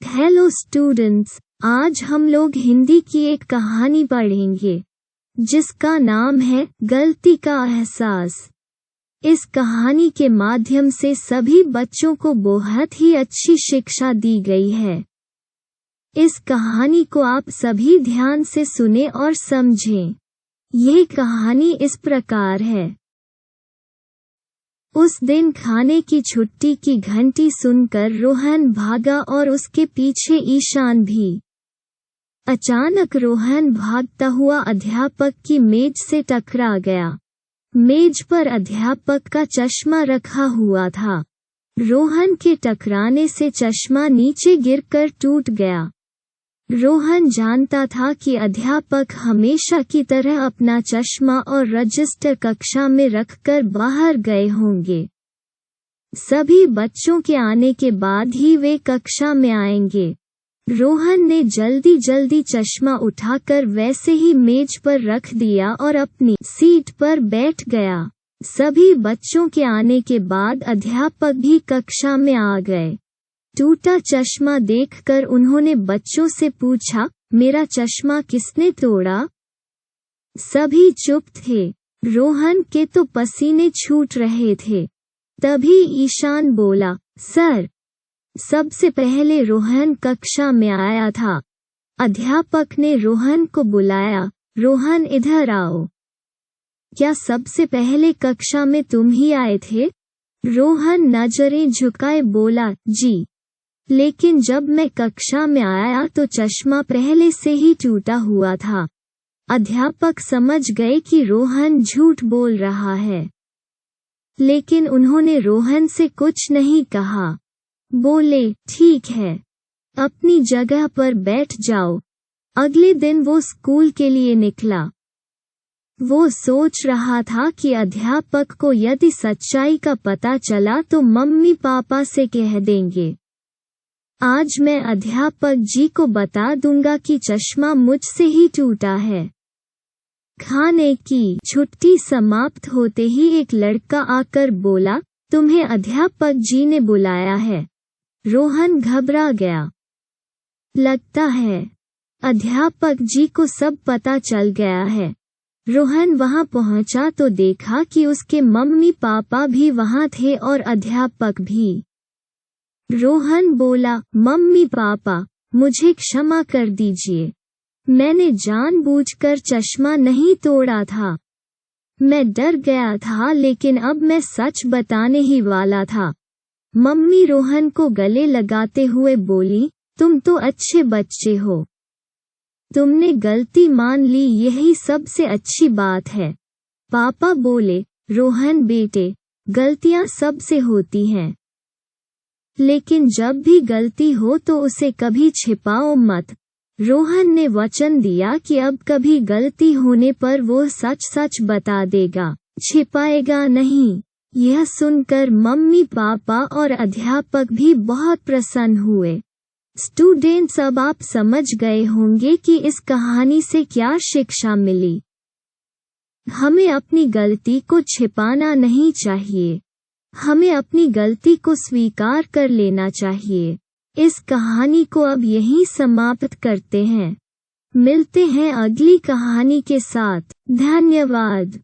Hello students, आज हम लोग हिंदी की एक कहानी पढ़ेंगे जिसका नाम है गलती का एहसास। इस कहानी के माध्यम से सभी बच्चों को बहुत ही अच्छी शिक्षा दी गई है। इस कहानी को आप सभी ध्यान से सुने और समझें। यह कहानी इस प्रकार है। उस दिन खाने की छुट्टी की घंटी सुनकर रोहन भागा और उसके पीछे ईशान भी। अचानक रोहन भागता हुआ अध्यापक की मेज से टकरा गया। मेज पर अध्यापक का चश्मा रखा हुआ था। रोहन के टकराने से चश्मा नीचे गिरकर टूट गया। रोहन जानता था कि अध्यापक हमेशा की तरह अपना चश्मा और रजिस्टर कक्षा में रखकर बाहर गए होंगे। सभी बच्चों के आने के बाद ही वे कक्षा में आएंगे। रोहन ने जल्दी जल्दी चश्मा उठाकर वैसे ही मेज पर रख दिया और अपनी सीट पर बैठ गया। सभी बच्चों के आने के बाद अध्यापक भी कक्षा में आ गए। टूटा चश्मा देखकर उन्होंने बच्चों से पूछा, मेरा चश्मा किसने तोड़ा? सभी चुप थे। रोहन के तो पसीने छूट रहे थे। तभी ईशान बोला, सर। सबसे पहले रोहन कक्षा में आया था। अध्यापक ने रोहन को बुलाया, रोहन इधर आओ। क्या सबसे पहले कक्षा में तुम ही आए थे? रोहन नजरें झुकाए बोला, जी। लेकिन जब मैं कक्षा में आया तो चश्मा पहले से ही टूटा हुआ था। अध्यापक समझ गए कि रोहन झूठ बोल रहा है, लेकिन उन्होंने रोहन से कुछ नहीं कहा। बोले, ठीक है, अपनी जगह पर बैठ जाओ। अगले दिन वो स्कूल के लिए निकला। वो सोच रहा था कि अध्यापक को यदि सच्चाई का पता चला तो मम्मी पापा से कह देंगे। आज मैं अध्यापक जी को बता दूंगा कि चश्मा मुझसे ही टूटा है। खाने की छुट्टी समाप्त होते ही एक लड़का आकर बोला, तुम्हें अध्यापक जी ने बुलाया है। रोहन घबरा गया। लगता है अध्यापक जी को सब पता चल गया है। रोहन वहां पहुंचा तो देखा कि उसके मम्मी पापा भी वहां थे और अध्यापक भी। रोहन बोला, मम्मी पापा, मुझे क्षमा कर दीजिए। मैंने जानबूझकर चश्मा नहीं तोड़ा था। मैं डर गया था, लेकिन अब मैं सच बताने ही वाला था। मम्मी रोहन को गले लगाते हुए बोली, तुम तो अच्छे बच्चे हो। तुमने गलती मान ली, यही सबसे अच्छी बात है। पापा बोले, रोहन बेटे, गलतियां सबसे होती हैं, लेकिन जब भी गलती हो तो उसे कभी छिपाओ मत। रोहन ने वचन दिया कि अब कभी गलती होने पर वो सच सच बता देगा, छिपाएगा नहीं। यह सुनकर मम्मी पापा और अध्यापक भी बहुत प्रसन्न हुए। स्टूडेंट्स, अब आप समझ गए होंगे कि इस कहानी से क्या शिक्षा मिली। हमें अपनी गलती को छिपाना नहीं चाहिए। हमें अपनी गलती को स्वीकार कर लेना चाहिए। इस कहानी को अब यहीं समाप्त करते हैं। मिलते हैं अगली कहानी के साथ। धन्यवाद।